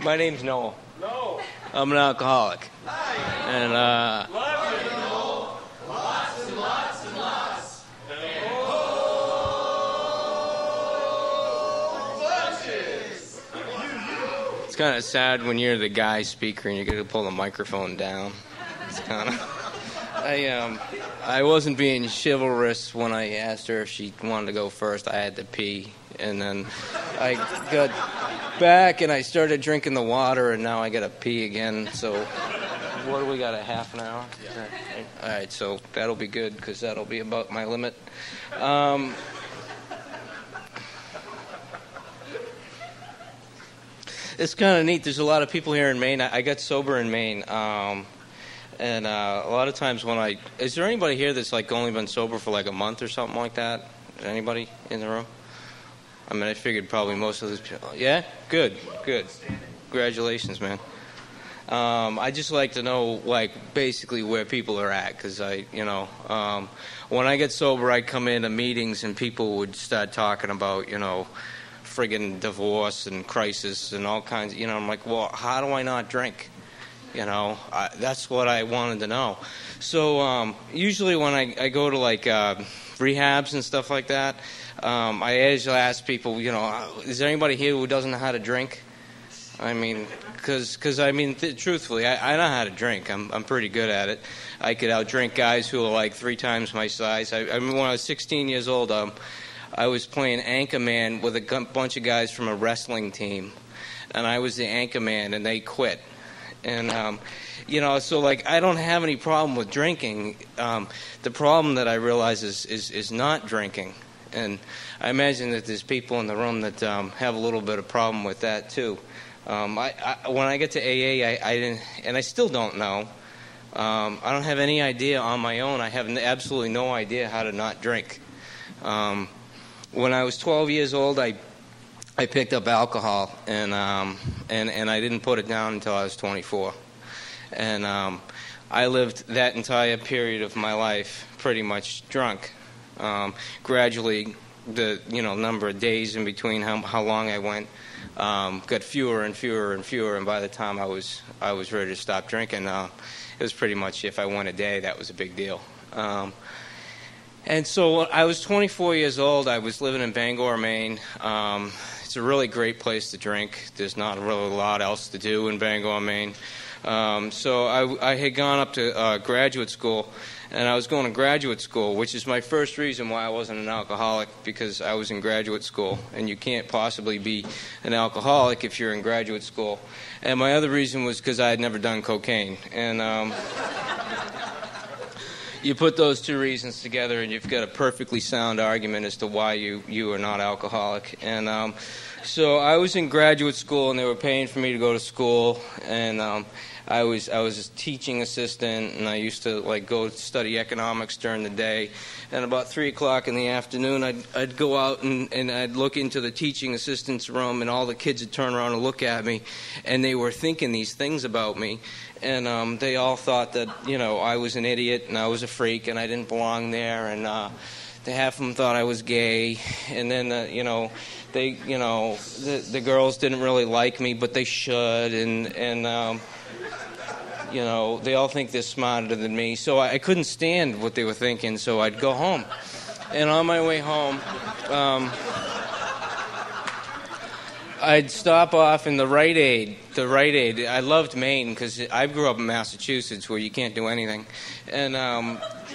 My name's Noel. No. I'm an alcoholic. Hi. And, Love you, Noel. Lots and lots and lots. Bunches. it's kind of sad when you're the guy speaker and you got to pull the microphone down. It's kind of... I wasn't being chivalrous when I asked her if she wanted to go first. I had to pee. And then I got back and I started drinking the water, and now I got to pee again. So what do we got, a half an hour? Yeah. All right, so that'll be good because that'll be about my limit. It's kind of neat. There's a lot of people here in Maine. I got sober in Maine. And a lot of times when is there anybody here that's like only been sober for like a month or something like that? Anybody in the room? I mean, I figured probably most of these people. Yeah? Good. Congratulations, man. I just like to know, like, basically where people are at, because when I get sober, I come into meetings and people would start talking about, friggin' divorce and crisis and all kinds. I'm like, well, how do I not drink? That's what I wanted to know. So usually when I go to like rehabs and stuff like that, I usually ask people, is there anybody here who doesn't know how to drink? I mean, because truthfully, I know how to drink. I'm pretty good at it. I could outdrink guys who are like 3 times my size. I remember when I was 16 years old, I was playing anchor man with a bunch of guys from a wrestling team, and I was the anchor man, and they quit. And, so, like, I don't have any problem with drinking. The problem that I realize is not drinking. And I imagine that there's people in the room that have a little bit of problem with that, too. When I get to AA, I didn't, and I still don't know. I don't have any idea on my own. I have absolutely no idea how to not drink. When I was 12 years old, I picked up alcohol, and I didn't put it down until I was 24. And I lived that entire period of my life pretty much drunk. Gradually, the number of days in between how long I went got fewer and fewer and fewer. And by the time I was ready to stop drinking, it was pretty much if I went a day, that was a big deal. And so I was 24 years old. I was living in Bangor, Maine. It's a really great place to drink. There's not really a lot else to do in Bangor, Maine. So I had gone up to graduate school, and I was going to graduate school, which is my first reason why I wasn't an alcoholic, because I was in graduate school, and you can't possibly be an alcoholic if you're in graduate school. And my other reason was because I had never done cocaine. And you put those 2 reasons together, and you've got a perfectly sound argument as to why you are not alcoholic. And so I was in graduate school, and they were paying for me to go to school. And I was a teaching assistant, and I used to go study economics during the day. And about 3 o'clock in the afternoon, I'd go out and I'd look into the teaching assistant's room, and all the kids would turn around and look at me, and they were thinking these things about me. And they all thought that, I was an idiot and I was a freak and I didn't belong there. And half of them thought I was gay. And then, the girls didn't really like me, but they should. And they all think they're smarter than me. So I couldn't stand what they were thinking, so I'd go home. And on my way home, I'd stop off in the Rite Aid. The Rite Aid. I loved Maine because I grew up in Massachusetts where you can't do anything. And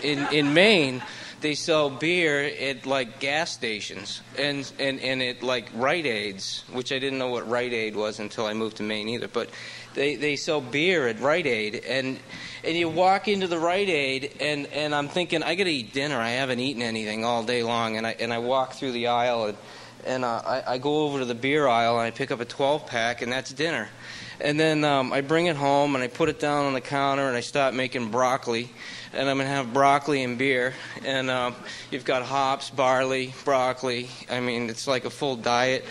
in Maine, they sell beer at gas stations and at Rite Aids, which I didn't know what Rite Aid was until I moved to Maine either. But they sell beer at Rite Aid, and you walk into the Rite Aid, and I'm thinking, I got to eat dinner. I haven't eaten anything all day long, and I walk through the aisle and I go over to the beer aisle and I pick up a 12-pack, and that's dinner. And then I bring it home and I put it down on the counter and I start making broccoli. And I'm going to have broccoli and beer. And you've got hops, barley, broccoli. I mean, it's like a full diet.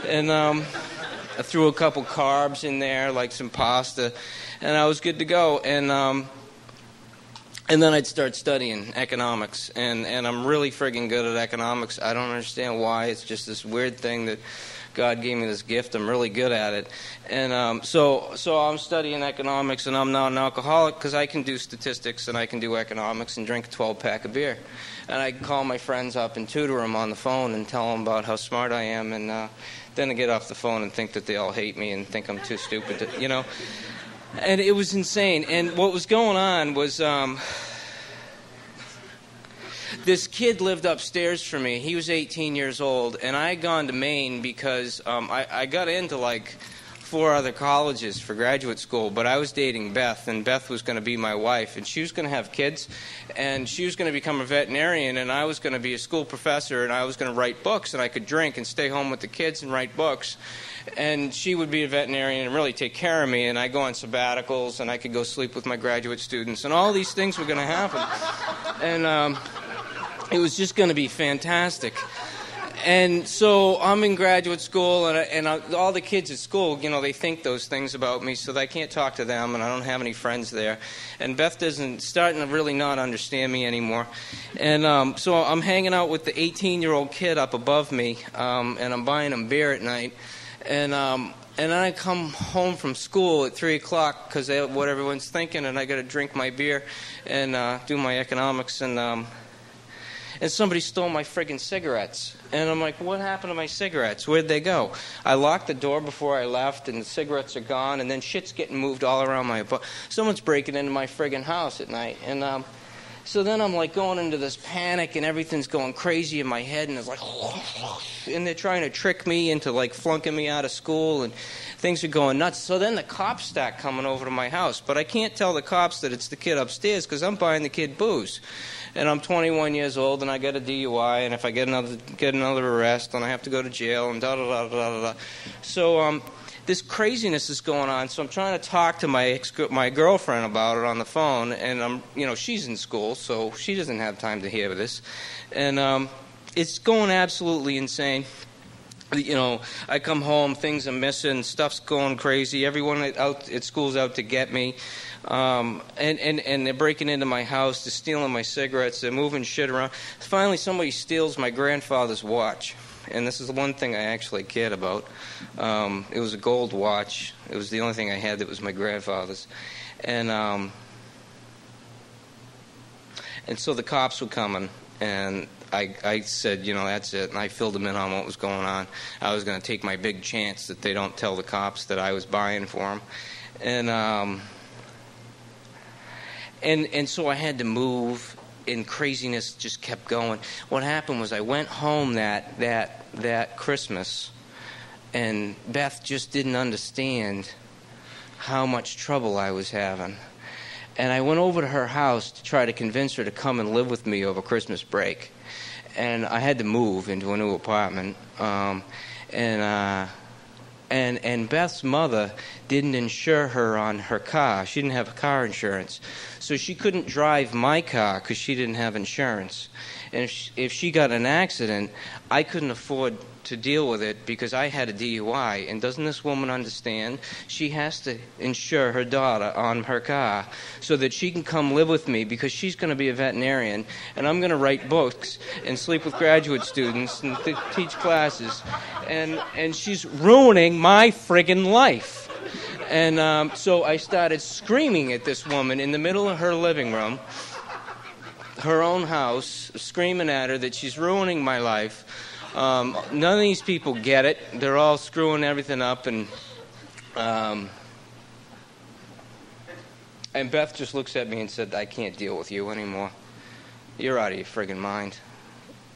And I threw a couple carbs in there, like some pasta. And I was good to go. And then I'd start studying economics, and I'm really friggin' good at economics. I don't understand why. It's just this weird thing that God gave me this gift. I'm really good at it. And so I'm studying economics, and I'm not an alcoholic because I can do statistics and I can do economics and drink a 12-pack of beer. And I can call my friends up and tutor them on the phone and tell them about how smart I am, and then I get off the phone and think that they all hate me and think I'm too stupid to, And it was insane. And what was going on was this kid lived upstairs from me. He was 18 years old, and I had gone to Maine because I got into like 4 other colleges for graduate school, but I was dating Beth, and Beth was going to be my wife, and she was going to have kids, and she was going to become a veterinarian, and I was going to be a school professor, and I was going to write books, and I could drink and stay home with the kids and write books. And she would be a veterinarian and really take care of me, and I'd go on sabbaticals, and I could go sleep with my graduate students, and all these things were going to happen. And it was just going to be fantastic. And so I'm in graduate school, and all the kids at school, they think those things about me, so that I can't talk to them, and I don't have any friends there. And Beth starting to really not understand me anymore. And so I'm hanging out with the 18-year-old kid up above me, and I'm buying him beer at night. And then I come home from school at 3 o'clock because what everyone's thinking, and I got to drink my beer and do my economics, and somebody stole my friggin' cigarettes. And I'm like, what happened to my cigarettes? Where'd they go? I locked the door before I left, and the cigarettes are gone, and then shit's getting moved all around my apartment. Someone's breaking into my friggin' house at night. And so then I'm like going into this panic, and everything's going crazy in my head, and it's like, and they're trying to trick me into like flunking me out of school, and things are going nuts. So then the cops start coming over to my house, but I can't tell the cops that it's the kid upstairs because I'm buying the kid booze. And I'm 21 years old, and I got a DUI, and if I get another arrest, then I have to go to jail, and da-da-da-da-da-da. So this craziness is going on, so I'm trying to talk to my girlfriend about it on the phone, and she's in school, so she doesn't have time to hear this. And it's going absolutely insane. I come home, things are missing, stuff's going crazy, everyone out at school's out to get me. And they're breaking into my house, they're stealing my cigarettes, they're moving shit around. Finally, somebody steals my grandfather's watch, and this is the one thing I actually cared about. It was a gold watch. It was the only thing I had that was my grandfather's. And so the cops were coming, and I said, that's it, and I filled them in on what was going on. I was going to take my big chance that they don't tell the cops that I was buying for them. And so I had to move, and craziness just kept going. What happened was I went home that Christmas, and Beth just didn't understand how much trouble I was having. And I went over to her house to try to convince her to come and live with me over Christmas break. And I had to move into a new apartment. And Beth's mother didn't insure her on her car. She didn't have car insurance. So she couldn't drive my car because she didn't have insurance. And if she got in an accident, I couldn't afford to deal with it because I had a DUI. And doesn't this woman understand? She has to insure her daughter on her car so that she can come live with me because she's going to be a veterinarian, and I'm going to write books and sleep with graduate students and teach classes. And she's ruining my friggin' life. And so I started screaming at this woman in the middle of her living room, her own house, screaming at her that she's ruining my life. None of these people get it. They're all screwing everything up. And Beth just looks at me and said, I can't deal with you anymore. You're out of your friggin' mind.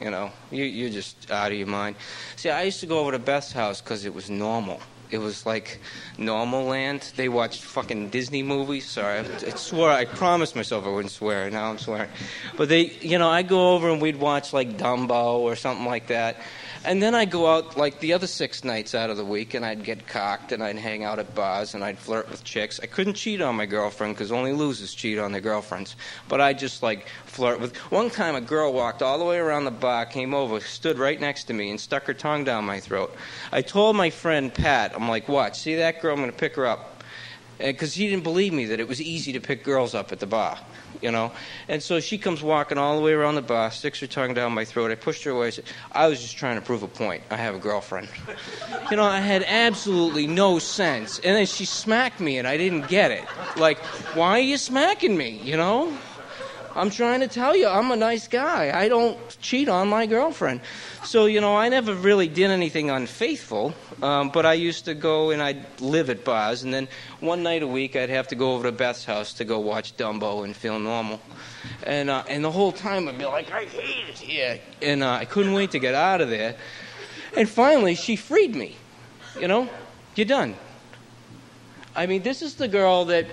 You're just out of your mind. See, I used to go over to Beth's house because it was normal. It was like normal land. They watched fucking Disney movies. Sorry, I promised myself I wouldn't swear. Now I'm swearing. But I'd go over and we'd watch like Dumbo or something like that. And then I'd go out like the other 6 nights out of the week, and I'd get cocked, and I'd hang out at bars, and I'd flirt with chicks. I couldn't cheat on my girlfriend because only losers cheat on their girlfriends. But I'd just like flirt with. One time a girl walked all the way around the bar, came over, stood right next to me, and stuck her tongue down my throat. I told my friend Pat, I'm like, watch, see that girl? I'm going to pick her up. because he didn't believe me that it was easy to pick girls up at the bar, you know. And so she comes walking all the way around the bar, sticks her tongue down my throat. I pushed her away. I said, I was just trying to prove a point. I have a girlfriend. You know, I had absolutely no sense. And then she smacked me, and I didn't get it. Like, why are you smacking me, you know? I'm trying to tell you, I'm a nice guy. I don't cheat on my girlfriend. So, you know, I never really did anything unfaithful, but I used to go and I'd live at bars, and then one night a week I'd have to go over to Beth's house to go watch Dumbo and feel normal. And the whole time I'd be like, I hate it here. And I couldn't wait to get out of there. And finally, she freed me. You know, you're done. I mean, this is the girl that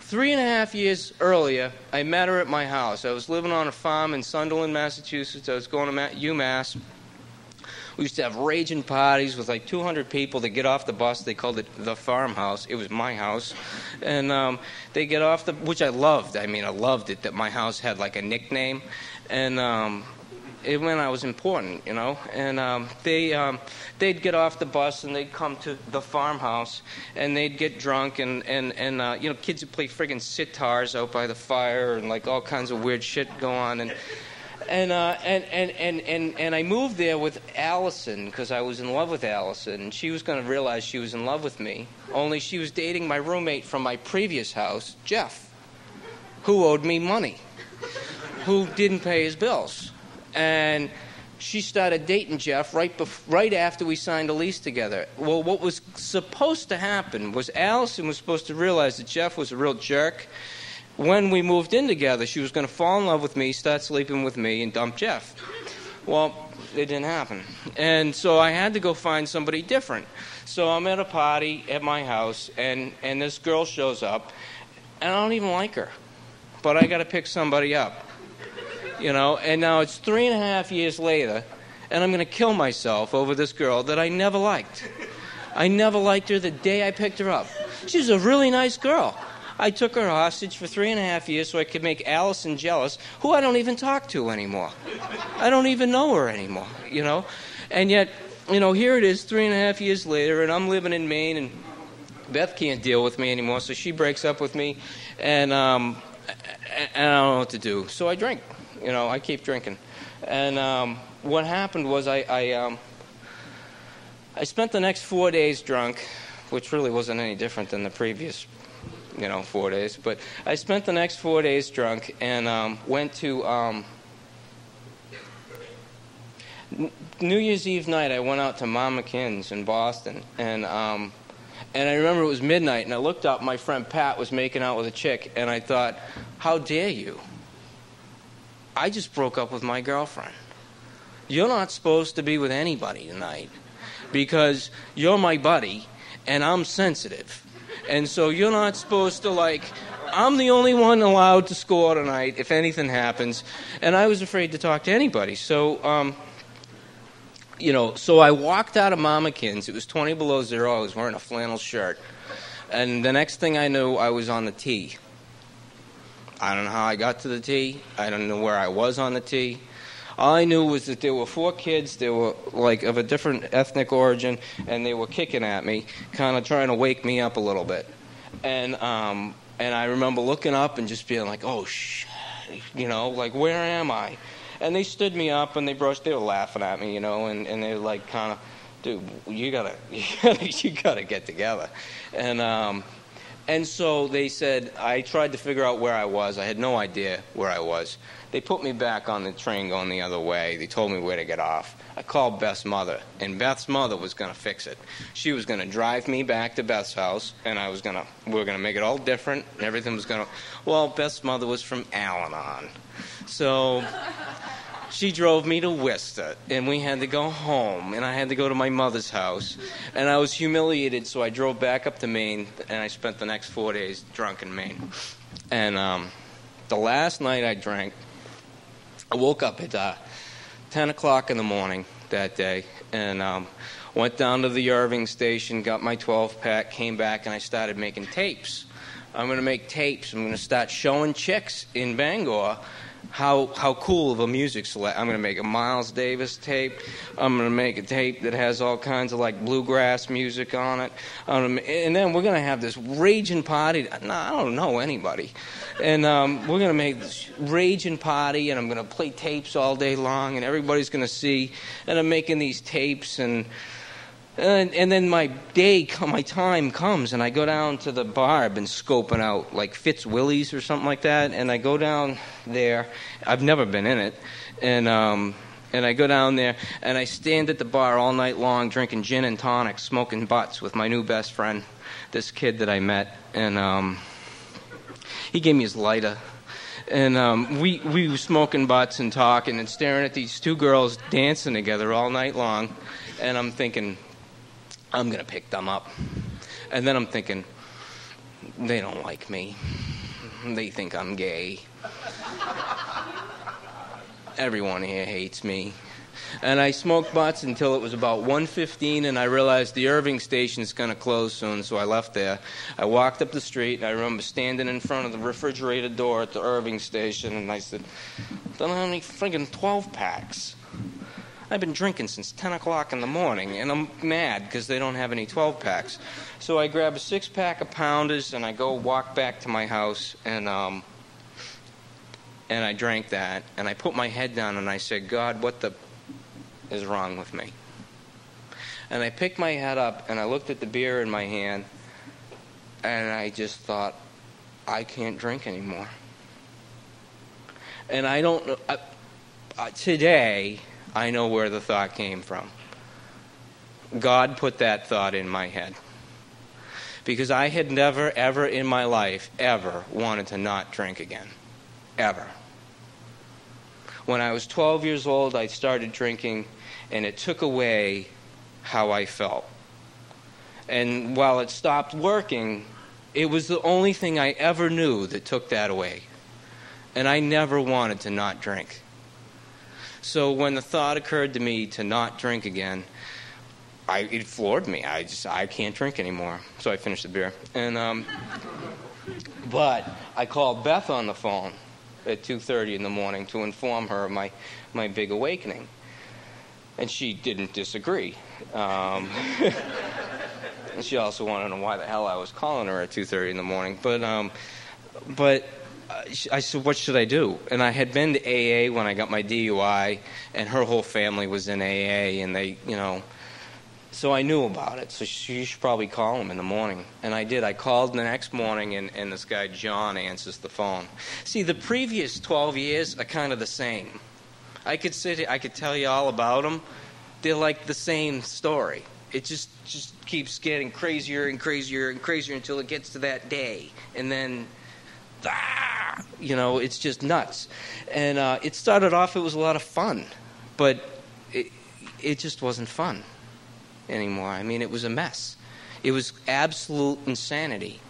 3.5 years earlier, I met her at my house. I was living on a farm in Sunderland, Massachusetts. I was going to UMass. We used to have raging parties with like 200 people. They get off the bus. They called it the farmhouse. It was my house. And they get off which I loved. I mean, I loved it that my house had like a nickname. And it meant I was important, you know. And they'd get off the bus and they'd come to the farmhouse and they'd get drunk and you know, kids would play friggin' sitars out by the fire and like all kinds of weird shit go on. And I moved there with Allison because I was in love with Allison, and she was going to realize she was in love with me. Only she was dating my roommate from my previous house, Jeff, who owed me money, who didn't pay his bills. And she started dating Jeff right after we signed a lease together. Well, what was supposed to happen was Allison was supposed to realize that Jeff was a real jerk. When we moved in together, she was going to fall in love with me, start sleeping with me, and dump Jeff. Well, it didn't happen. And so I had to go find somebody different. So I'm at a party at my house, and this girl shows up, and I don't even like her. But I got to pick somebody up. You know, and now it's 3.5 years later, and I'm going to kill myself over this girl that I never liked. I never liked her the day I picked her up. She was a really nice girl. I took her hostage for 3.5 years so I could make Allison jealous, who I don't even talk to anymore. I don't even know her anymore, you know. And yet, you know, here it is 3.5 years later, and I'm living in Maine, and Beth can't deal with me anymore, so she breaks up with me, and I don't know what to do. So I drink. You know, I keep drinking. And what happened was I spent the next 4 days drunk, which really wasn't any different than the previous, 4 days. But I spent the next 4 days drunk and went to New Year's Eve night. I went out to Mom McKinn's in Boston. And I remember it was midnight, and I looked up. My friend Pat was making out with a chick, and I thought, how dare you? I just broke up with my girlfriend. You're not supposed to be with anybody tonight because you're my buddy and I'm sensitive. And so you're not supposed to, I'm the only one allowed to score tonight if anything happens. And I was afraid to talk to anybody. So, so I walked out of Mama Kin's. It was 20 below zero. I was wearing a flannel shirt. And the next thing I knew, I was on the tee. I don't know how I got to the tee. I don't know where I was on the tee. All I knew was that there were 4 kids. They were of a different ethnic origin, and they were kicking at me, kind of trying to wake me up a little bit. And I remember looking up and just being like, "Oh shit," where am I? And they stood me up and they were laughing at me, and they were kind of, "Dude, you gotta get together." And so they said, I tried to figure out where I was. I had no idea where I was. They put me back on the train going the other way. They told me where to get off. I called Beth's mother, and Beth's mother was going to fix it. She was going to drive me back to Beth's house, and we were going to make it all different, and everything was going to... Well, Beth's mother was from Al-Anon. So she drove me to Worcester, and we had to go home, and I had to go to my mother's house. And I was humiliated, so I drove back up to Maine, and I spent the next 4 days drunk in Maine. And the last night I drank, I woke up at 10 o'clock in the morning that day, and went down to the Irving station, got my 12-pack, came back, and I started making tapes. I'm going to make tapes. I'm going to start showing chicks in Bangor how cool of a music select. I'm going to make a Miles Davis tape. I'm going to make a tape that has all kinds of like bluegrass music on it. And then we're going to have this raging party. No, I don't know anybody. And we're going to make this raging party, and I'm going to play tapes all day long, and everybody's going to see. And I'm making these tapes, and then my time comes, and I go down to the bar. I've been scoping out like Fitz Willie's or something like that, and I go down there. I've never been in it, and I go down there, and I stand at the bar all night long drinking gin and tonic, smoking butts with my new best friend, this kid that I met, and he gave me his lighter. And we were smoking butts and talking and staring at these two girls dancing together all night long, and I'm thinking, I'm going to pick them up. And then I'm thinking, they don't like me. They think I'm gay. Everyone here hates me. And I smoked butts until it was about 1:15, and I realized the Irving station is going to close soon, so I left there. I walked up the street, and I remember standing in front of the refrigerator door at the Irving station, and I said, don't have any friggin' 12-packs. I've been drinking since 10 o'clock in the morning, and I'm mad because they don't have any 12-packs. So I grab a 6-pack of Pounders, and I go walk back to my house, and I drank that, and I put my head down, and I said, God, what the is wrong with me? And I picked my head up, and I looked at the beer in my hand, and I just thought, I can't drink anymore. And I don't know, today, I know where the thought came from. God put that thought in my head. Because I had never, ever in my life, ever wanted to not drink again. Ever. When I was 12 years old, I started drinking, and it took away how I felt. And while it stopped working, it was the only thing I ever knew that took that away. And I never wanted to not drink. So when the thought occurred to me to not drink again, it floored me. I can't drink anymore. So I finished the beer. And but I called Beth on the phone at 2:30 in the morning to inform her of my big awakening. And she didn't disagree. And she also wanted to know why the hell I was calling her at 2:30 in the morning. But I said, what should I do? And I had been to AA when I got my DUI, and her whole family was in AA, and they, so I knew about it. So you should probably call them in the morning. And I did. I called the next morning, and this guy, John, answers the phone. See, the previous 12 years are kind of the same. I could tell you all about them. They're like the same story. It just keeps getting crazier and crazier and crazier until it gets to that day. And then, it's just nuts. And it started off, it was a lot of fun. But it just wasn't fun anymore. I mean, it was a mess. It was absolute insanity.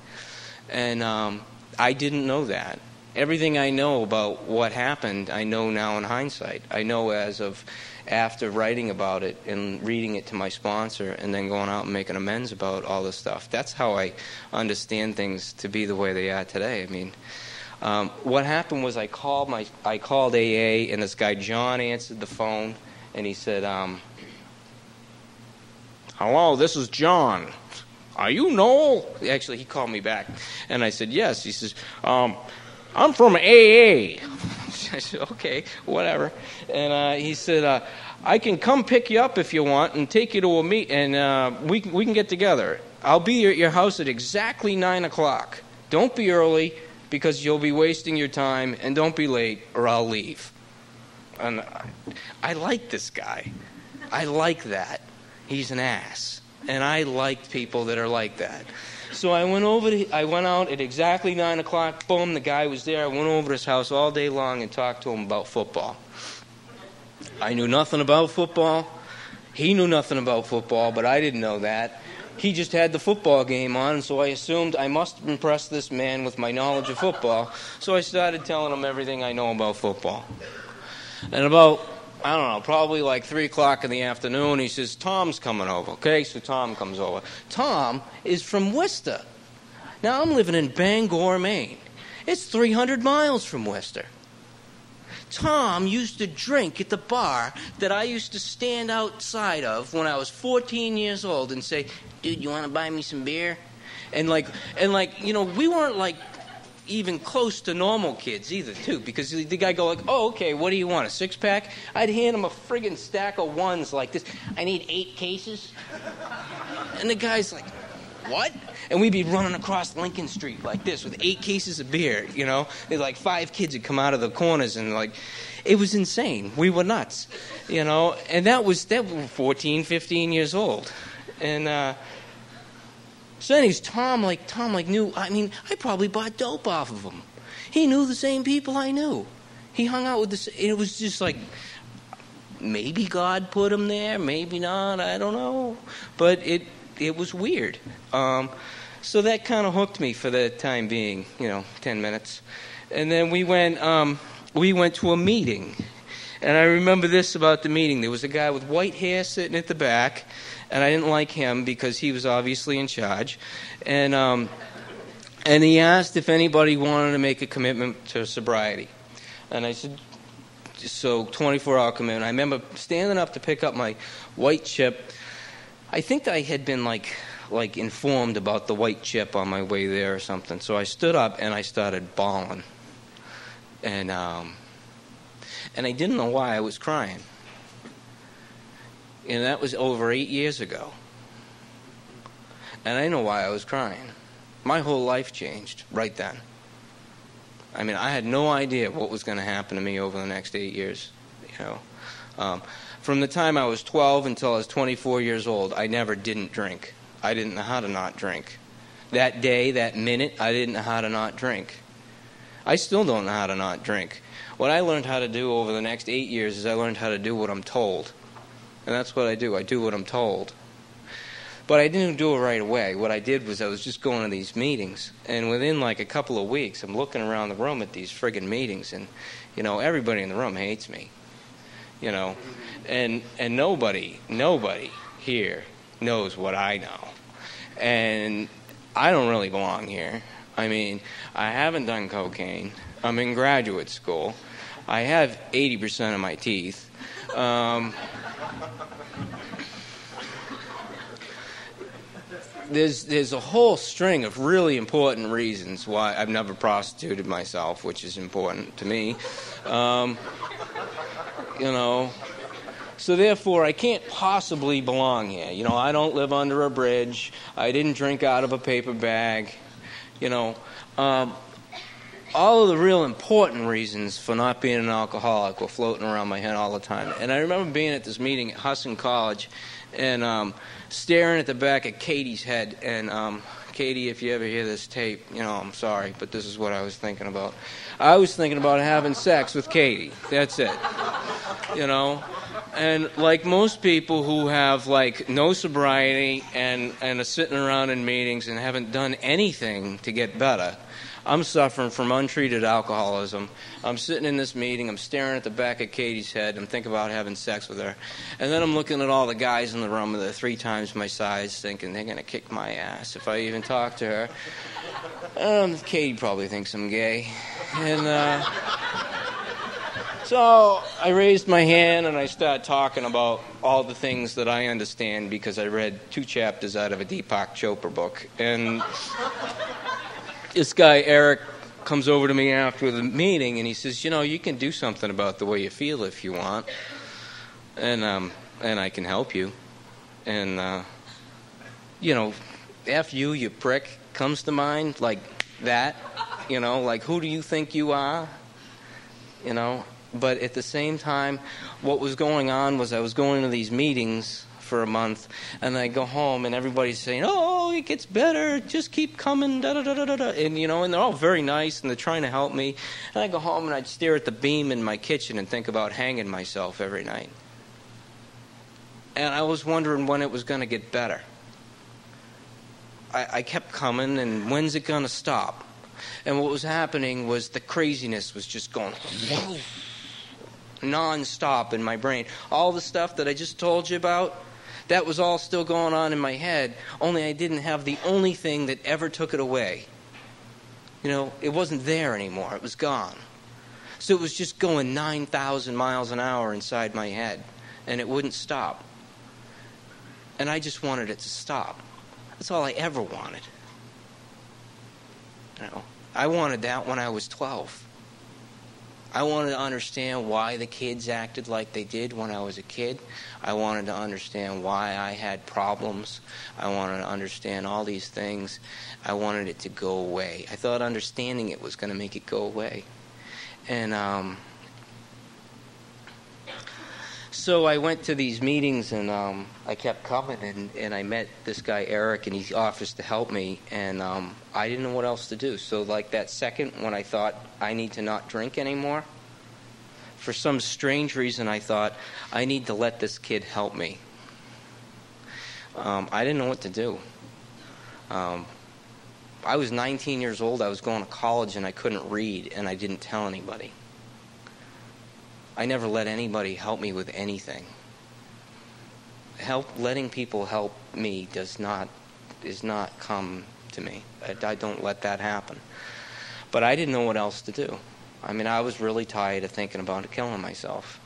And I didn't know that. Everything I know about what happened, I know now in hindsight. I know as of after writing about it and reading it to my sponsor and then going out and making amends about all this stuff. That's how I understand things to be the way they are today. I mean, what happened was I called AA, and this guy John answered the phone, and he said, hello, this is John. Are you Noel? Actually, he called me back, and I said, yes. He says, I'm from AA. I said, okay, whatever. And he said, I can come pick you up if you want and take you to a meet, and we can get together. I'll be at your house at exactly 9 o'clock. Don't be early because you'll be wasting your time, and don't be late or I'll leave. And I like this guy. I like that. He's an ass. And I like people that are like that. So I went out at exactly 9 o'clock. Boom, the guy was there. I went over to his house all day long and talked to him about football. I knew nothing about football. He knew nothing about football, but I didn't know that. He just had the football game on, so I assumed I must impress this man with my knowledge of football. So I started telling him everything I know about football. And about, I don't know, probably like 3 o'clock in the afternoon, he says, Tom's coming over. Okay, so Tom comes over. Tom is from Worcester. Now, I'm living in Bangor, Maine. It's 300 miles from Worcester. Tom used to drink at the bar that I used to stand outside of when I was 14 years old and say, dude, you want to buy me some beer? And we weren't like even close to normal kids either, too, because the guy go like, oh, okay, what do you want, a six-pack? I'd hand him a friggin' stack of ones like this. I need 8 cases. And the guy's like, what? And we'd be running across Lincoln Street like this with 8 cases of beer, you know? There's like 5 kids would come out of the corners and like, it was insane. We were nuts, you know? And that was 14, 15 years old. And so anyways, Tom knew, I mean, I probably bought dope off of him. He knew the same people I knew. He hung out with this, it was just like, maybe God put him there, maybe not, I don't know. But it was weird. So that kind of hooked me for the time being, 10 minutes. And then we went to a meeting. And I remember this about the meeting. There was a guy with white hair sitting at the back, and I didn't like him because he was obviously in charge. And he asked if anybody wanted to make a commitment to sobriety. And I said, so 24-hour commitment. I remember standing up to pick up my white chip. I think I had been like informed about the white chip on my way there or something. So I stood up and I started bawling. And I didn't know why I was crying. And that was over 8 years ago. And I know why I was crying. My whole life changed right then. I mean, I had no idea what was going to happen to me over the next 8 years. From the time I was 12 until I was 24 years old, I never didn't drink. I didn't know how to not drink. That day, that minute, I didn't know how to not drink. I still don't know how to not drink. What I learned how to do over the next 8 years is I learned how to do what I'm told. And that's what I do. I do what I'm told. But I didn't do it right away. What I did was I was just going to these meetings. And within like a couple of weeks, I'm looking around the room at these friggin' meetings. And, everybody in the room hates me. And nobody here knows what I know. And I don't really belong here. I mean, I haven't done cocaine. I'm in graduate school. I have 80% of my teeth. There's a whole string of really important reasons why I've never prostituted myself, which is important to me. So therefore, I can't possibly belong here. I don't live under a bridge. I didn't drink out of a paper bag. All of the real important reasons for not being an alcoholic were floating around my head all the time. And I remember being at this meeting at Husson College and staring at the back of Katie's head. And Katie, if you ever hear this tape, I'm sorry, but this is what I was thinking about. I was thinking about having sex with Katie. That's it. And like most people who have like no sobriety and are sitting around in meetings and haven't done anything to get better, I'm suffering from untreated alcoholism. I'm sitting in this meeting, I'm staring at the back of Katie's head, I'm thinking about having sex with her. And then I'm looking at all the guys in the room that are 3 times my size, thinking they're going to kick my ass if I even talk to her. Katie probably thinks I'm gay. And so I raised my hand and I started talking about all the things that I understand because I read 2 chapters out of a Deepak Chopra book. And this guy, Eric, comes over to me after the meeting and he says, you can do something about the way you feel if you want. And I can help you. And, F you prick, comes to mind like that. Like, who do you think you are? But at the same time, what was going on was I was going to these meetings for a month, and I go home, and everybody's saying, oh, it gets better, just keep coming, da-da-da-da-da. And, and they're all very nice, and they're trying to help me. And I go home, and I'd stare at the beam in my kitchen and think about hanging myself every night. And I was wondering when it was going to get better. I kept coming, and when's it going to stop? And what was happening was the craziness was just going non-stop in my brain. All the stuff that I just told you about, that was all still going on in my head, only I didn't have the only thing that ever took it away. It wasn't there anymore. It was gone. So it was just going 9,000 miles an hour inside my head, and it wouldn't stop. And I just wanted it to stop. That's all I ever wanted. I wanted that when I was 12. I wanted to understand why the kids acted like they did when I was a kid. I wanted to understand why I had problems. I wanted to understand all these things. I wanted it to go away. I thought understanding it was going to make it go away. And so I went to these meetings, and I kept coming, and I met this guy, Eric, and he offers to help me, and I didn't know what else to do. So like that second when I thought I need to not drink anymore, for some strange reason I thought I need to let this kid help me. I didn't know what to do. I was 19 years old, I was going to college, and I couldn't read, and I didn't tell anybody. I never let anybody help me with anything. Letting people help me is not come to me. I don't let that happen. But I didn't know what else to do. I mean, I was really tired of thinking about killing myself.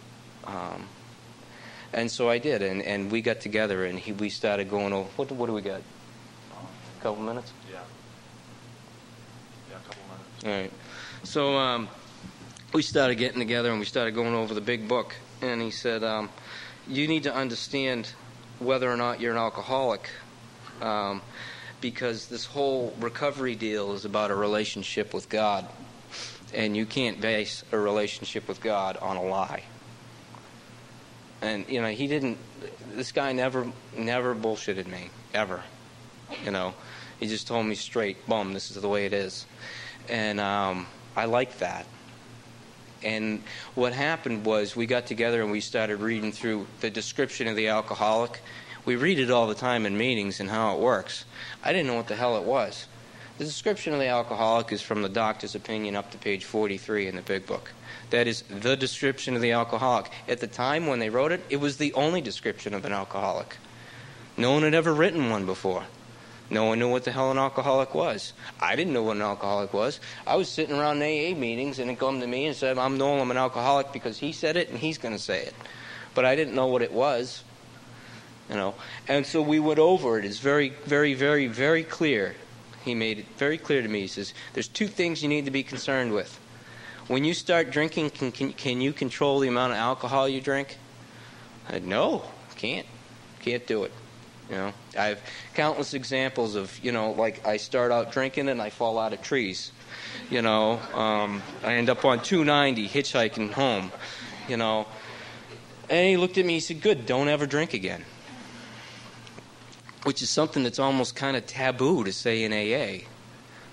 And so I did, and we got together, and we started going over. What do we got? A couple minutes? Yeah, a couple minutes. All right. So we started getting together, and we started going over the big book. And he said, you need to understand whether or not you're an alcoholic, because this whole recovery deal is about a relationship with God. And you can't base a relationship with God on a lie. And, this guy never bullshitted me, ever. He just told me straight, boom, this is the way it is. And I liked that. And what happened was we got together and we started reading through the description of the alcoholic. We read it all the time in meetings and how it works. I didn't know what the hell it was. The description of the alcoholic is from the doctor's opinion up to page 43 in the big book. That is the description of the alcoholic. At the time when they wrote it, it was the only description of an alcoholic. No one had ever written one before. No one knew what the hell an alcoholic was. I didn't know what an alcoholic was. I was sitting around AA meetings, and it come to me and said, I'm Noel, I'm an alcoholic, because he said it and he's going to say it. But I didn't know what it was. And so we went over it. It's very, very, very, very clear. He made it very clear to me. He says, there's two things you need to be concerned with. When you start drinking, can you control the amount of alcohol you drink? I said, no, can't do it. I have countless examples of, like I start out drinking and I fall out of trees. I end up on 290 hitchhiking home, And he looked at me, he said, good, don't ever drink again. Which is something that's almost kind of taboo to say in AA.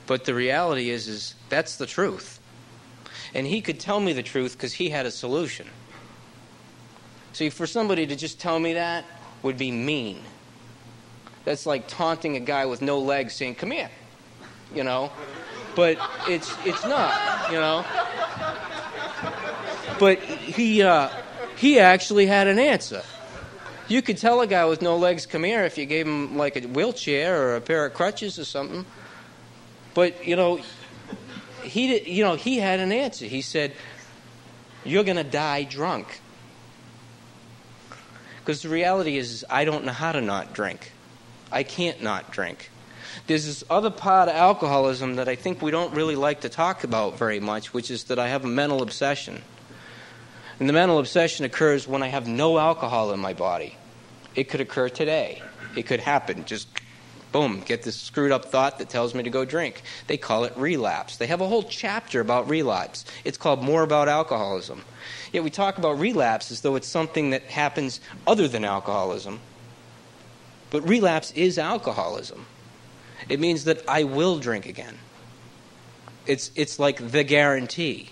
But the reality is that's the truth. And he could tell me the truth because he had a solution. See, for somebody to just tell me that would be mean. That's like taunting a guy with no legs saying, come here, But it's not, But he actually had an answer. You could tell a guy with no legs, come here, if you gave him like a wheelchair or a pair of crutches or something. But, he had an answer. He said, you're going to die drunk. Because the reality is I don't know how to not drink. I can't not drink. There's this other part of alcoholism that I think we don't really like to talk about very much, which is that I have a mental obsession. And the mental obsession occurs when I have no alcohol in my body. It could occur today. It could happen. Just, boom, get this screwed up thought that tells me to go drink. They call it relapse. They have a whole chapter about relapse. It's called More About Alcoholism. Yet we talk about relapse as though it's something that happens other than alcoholism. But relapse is alcoholism. It means that I will drink again. It's like the guarantee.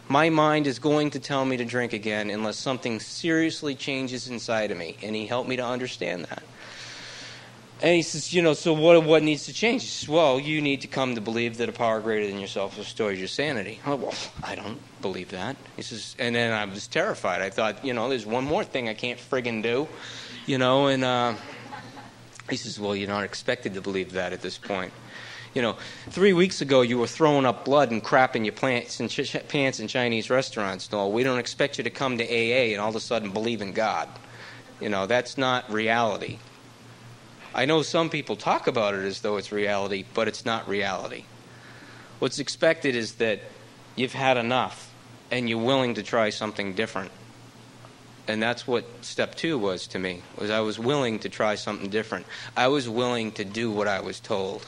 My mind is going to tell me to drink again unless something seriously changes inside of me. And he helped me to understand that. And he says, so what needs to change? He says, well, you need to come to believe that a power greater than yourself restores your sanity. Oh, well, I don't believe that. He says, and then I was terrified. I thought, there's one more thing I can't friggin' do, and he says, well, you're not expected to believe that at this point. 3 weeks ago you were throwing up blood and crapping your pants in Chinese restaurants. No, we don't expect you to come to AA and all of a sudden believe in God. That's not reality. I know some people talk about it as though it's reality, but it's not reality. What's expected is that you've had enough and you're willing to try something different. And that's what step 2 was to me, was I was willing to try something different. I was willing to do what I was told.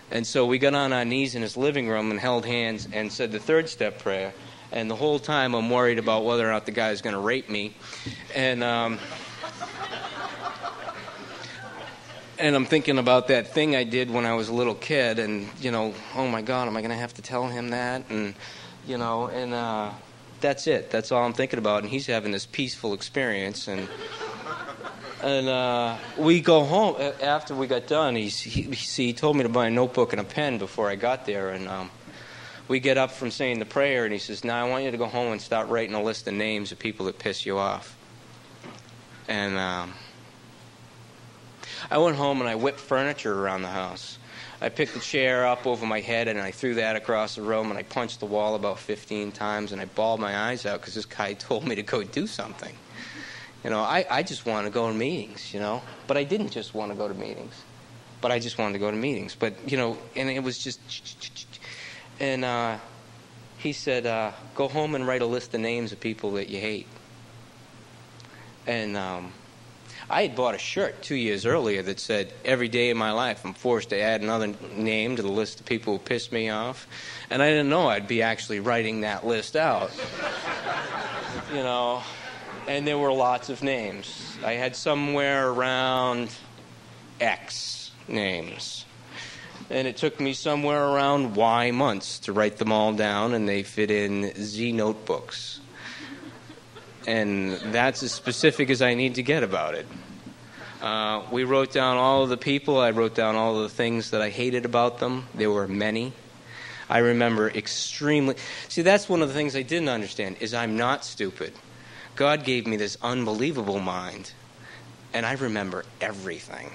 And so we got on our knees in his living room and held hands and said the 3rd step prayer. And the whole time I'm worried about whether or not the guy is going to rape me. And I'm thinking about that thing I did when I was a little kid. And, oh my God, am I going to have to tell him that? And, that's it. That's all I'm thinking about. And he's having this peaceful experience. And we go home. After we got done, he told me to buy a notebook and a pen before I got there. And we get up from saying the prayer, and he says, now I want you to go home and start writing a list of names of people that piss you off. And I went home and I whipped furniture around the house. I picked the chair up over my head and I threw that across the room, and I punched the wall about 15 times, and I bawled my eyes out because this guy told me to go do something. I just want to go to meetings, But I didn't just want to go to meetings. But I just wanted to go to meetings. But, and it was just... And he said, go home and write a list of names of people that you hate. And I had bought a shirt 2 years earlier that said, every day of my life I'm forced to add another name to the list of people who piss me off. And I didn't know I'd be actually writing that list out. And there were lots of names. I had somewhere around X names. And it took me somewhere around Y months to write them all down, and they fit in Z notebooks. And that's as specific as I need to get about it. We wrote down all of the people. I wrote down all of the things that I hated about them. There were many. I remember extremely... See, that's one of the things I didn't understand, is I'm not stupid. God gave me this unbelievable mind, and I remember everything.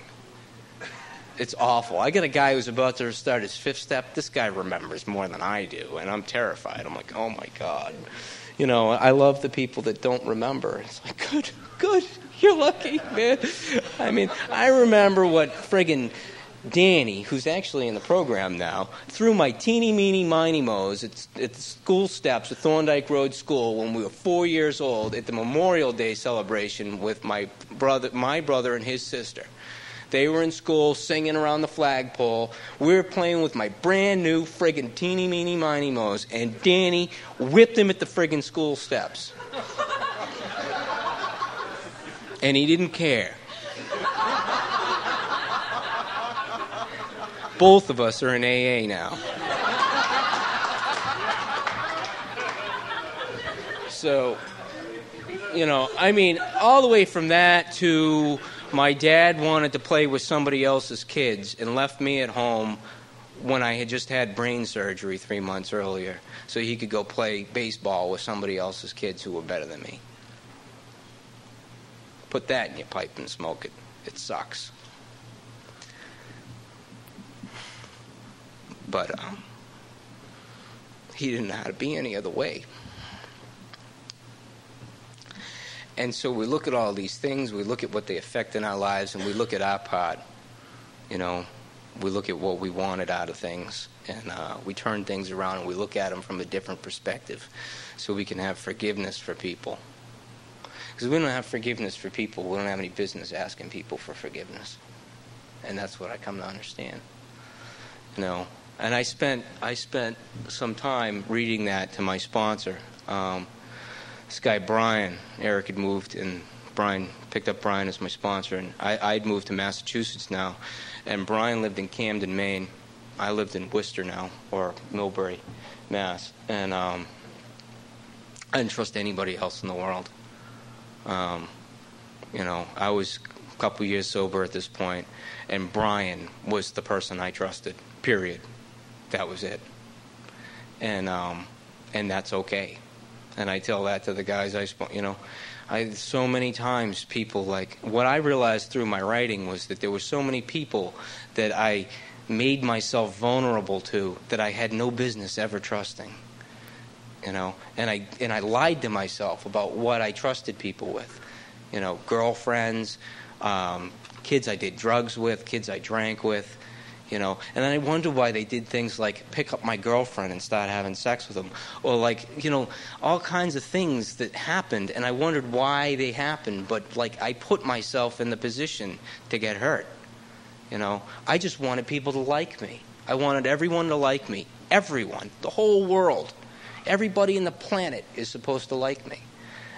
It's awful. I got a guy who's about to start his 5th step. This guy remembers more than I do, and I'm terrified. I'm like, oh, my God. I love the people that don't remember. It's like, good, you're lucky, man. I mean, I remember what friggin' Danny, who's actually in the program now, threw my teeny-meeny-miny mo's at the school steps at Thorndike Road School when we were 4 years old at the Memorial Day celebration with my brother and his sister. They were in school singing around the flagpole. We were playing with my brand new friggin' teeny-meeny-miny mo's, and Danny whipped him at the friggin' school steps. And he didn't care. Both of us are in AA now. So, all the way from that to my dad wanted to play with somebody else's kids and left me at home when I had just had brain surgery 3 months earlier so he could go play baseball with somebody else's kids who were better than me. Put that in your pipe and smoke it. It sucks. But he didn't know how to be any other way. And so we look at all these things, we look at what they affect in our lives, and we look at our part. We look at what we wanted out of things, and we turn things around and we look at them from a different perspective so we can have forgiveness for people. Because if we don't have forgiveness for people, we don't have any business asking people for forgiveness. And that's what I come to understand. And I spent some time reading that to my sponsor. This guy, Brian, Eric had moved, and Brian picked up Brian as my sponsor. And I'd moved to Massachusetts now. And Brian lived in Camden, Maine. I lived in Worcester now, or Millbury, Mass. And I didn't trust anybody else in the world. I was a couple years sober at this point, and Brian was the person I trusted, period. That was it. And that's okay. And I tell that to the guys so many times people what I realized through my writing was that there were so many people that I made myself vulnerable to that I had no business ever trusting. And I lied to myself about what I trusted people with. Girlfriends, kids I did drugs with, kids I drank with. And then I wonder why they did things like pick up my girlfriend and start having sex with them. Or all kinds of things that happened, and I wondered why they happened. But, I put myself in the position to get hurt. I just wanted people to like me. I wanted everyone to like me. Everyone. The whole world. Everybody in the planet is supposed to like me.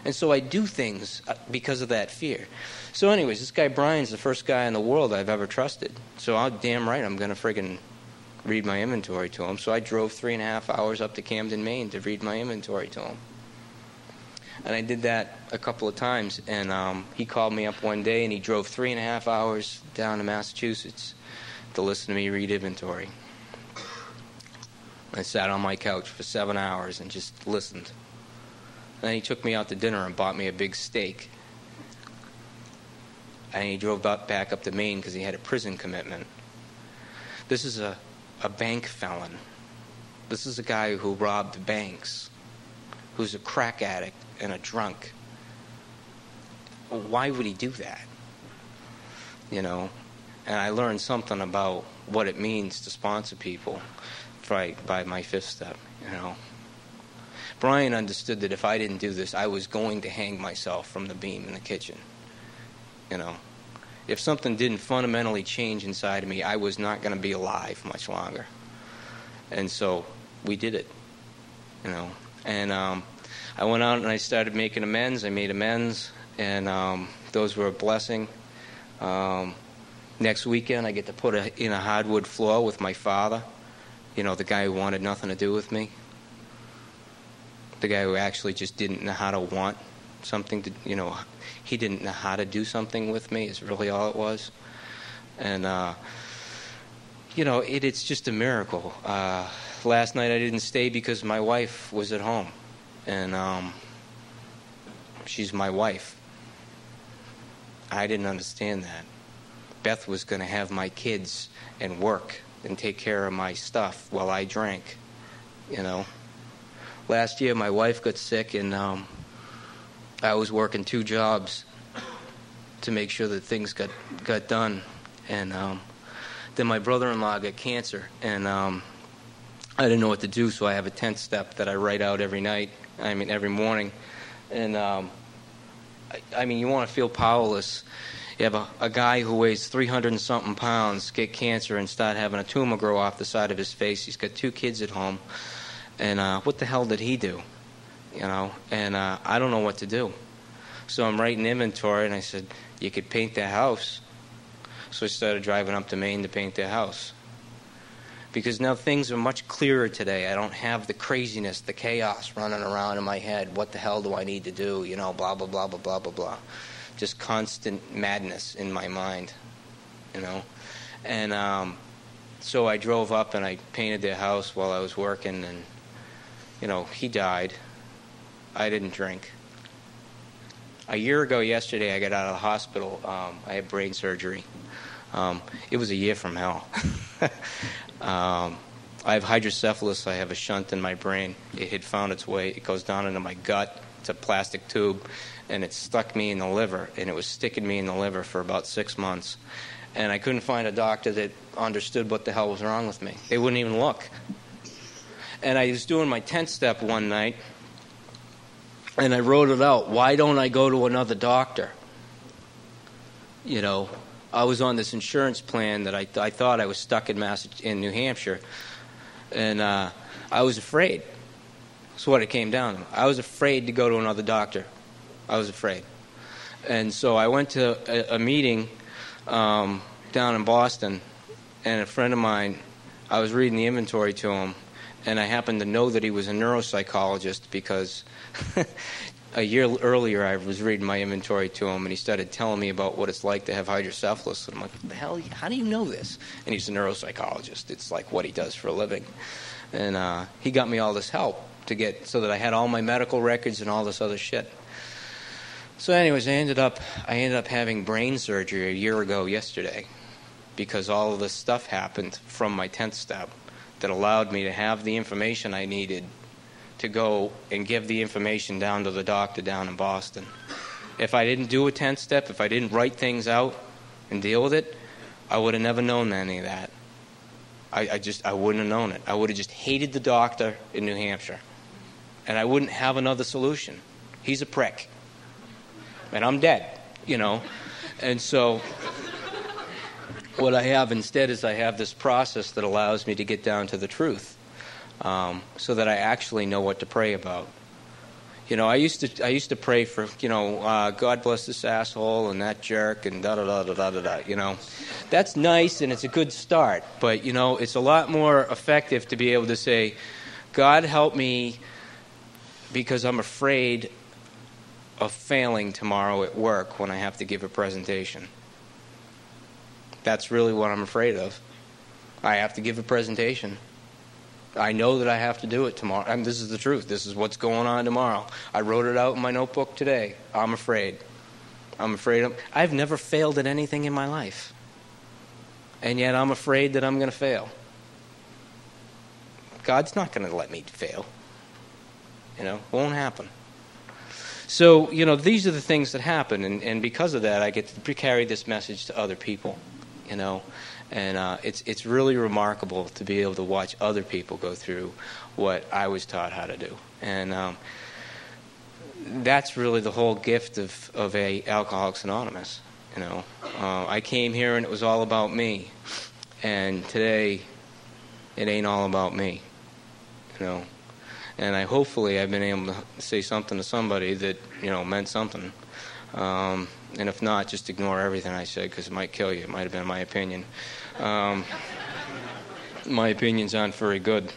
And so I do things because of that fear. So anyways, this guy Brian's the first guy in the world I've ever trusted. So I'm damn right I'm going to friggin' read my inventory to him. So I drove 3.5 hours up to Camden, Maine to read my inventory to him. And I did that a couple of times. And he called me up one day and he drove 3.5 hours down to Massachusetts to listen to me read inventory. I sat on my couch for 7 hours and just listened. Then he took me out to dinner and bought me a big steak. And he drove back up to Maine because he had a prison commitment. This is a bank felon. This is a guy who robbed banks, who's a crack addict and a drunk. Why would he do that? And I learned something about what it means to sponsor people by my fifth step, Brian understood that if I didn't do this, I was going to hang myself from the beam in the kitchen. If something didn't fundamentally change inside of me, I was not going to be alive much longer. And so we did it, And I went out and I started making amends. I made amends, and those were a blessing. Next weekend, I get to put in a hardwood floor with my father, the guy who wanted nothing to do with me. The guy who actually just didn't know how to want something to, he didn't know how to do something with me is really all it was. And, it's just a miracle. Last night I didn't stay because my wife was at home. And she's my wife. I didn't understand that. Beth was going to have my kids and work and take care of my stuff while I drank, Last year, my wife got sick, and I was working 2 jobs to make sure that things got done. And then my brother-in-law got cancer, and I didn't know what to do, so I have a 10th step that I write out every morning. And, you want to feel powerless. You have a guy who weighs 300 and something pounds get cancer and start having a tumor grow off the side of his face. He's got 2 kids at home. And what the hell did he do? And I don't know what to do. So I'm writing inventory, and I said, you could paint their house. So I started driving up to Maine to paint their house. Because now things are much clearer today. I don't have the craziness, the chaos running around in my head. What the hell do I need to do? Blah, blah, blah, blah, blah, blah, blah. Just constant madness in my mind, And so I drove up and I painted their house while I was working, and he died. I didn't drink. A year ago yesterday, I got out of the hospital. I had brain surgery. It was a year from hell. I have hydrocephalus. I have a shunt in my brain. It had found its way. It goes down into my gut. It's a plastic tube, and it stuck me in the liver, and it was sticking me in the liver for about 6 months. And I couldn't find a doctor that understood what the hell was wrong with me. They wouldn't even look. And I was doing my 10th step one night, and I wrote it out. Why don't I go to another doctor? I was on this insurance plan that I thought I was stuck in New Hampshire, and I was afraid. That's what it came down to. I was afraid to go to another doctor. I was afraid. And so I went to a meeting down in Boston, and a friend of mine, I was reading the inventory to him, and I happened to know that he was a neuropsychologist because a year earlier I was reading my inventory to him, and he started telling me about what it's like to have hydrocephalus. And I'm like, what the hell? How do you know this? And he's a neuropsychologist. It's like what he does for a living. And he got me all this help so that I had all my medical records and all this other shit. So anyways, I ended up having brain surgery a year ago yesterday because all of this stuff happened from my 10th step that allowed me to have the information I needed to go and give the information down to the doctor down in Boston. If I didn't do a 10th step, if I didn't write things out and deal with it, I would have never known any of that. I wouldn't have known it. I would have just hated the doctor in New Hampshire. And I wouldn't have another solution. He's a prick. And I'm dead, you know. And so what I have instead is I have this process that allows me to get down to the truth, so that I actually know what to pray about. You know, I used to pray for, God bless this asshole and that jerk and da-da-da-da-da-da-da, you know. That's nice and it's a good start, but, it's a lot more effective to be able to say, God help me because I'm afraid of failing tomorrow at work when I have to give a presentation. That's really what I'm afraid of. I have to give a presentation. I know that I have to do it tomorrow. I mean, this is the truth. This is what's going on tomorrow. I wrote it out in my notebook today. I'm afraid. I've never failed at anything in my life. And yet I'm afraid that I'm going to fail. God's not going to let me fail. Won't happen. So, these are the things that happen. And because of that, I get to carry this message to other people, And it's really remarkable to be able to watch other people go through what I was taught how to do. And that's really the whole gift of Alcoholics Anonymous. I came here and it was all about me. And today, it ain't all about me. And hopefully I've been able to say something to somebody that, meant something. And if not, just ignore everything I said because it might kill you. It might have been my opinion. My opinions aren't very good.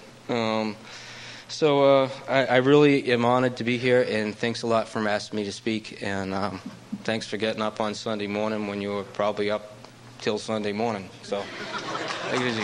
So I really am honored to be here, and thanks a lot for asking me to speak. And thanks for getting up on Sunday morning when you were probably up till Sunday morning. So take it easy.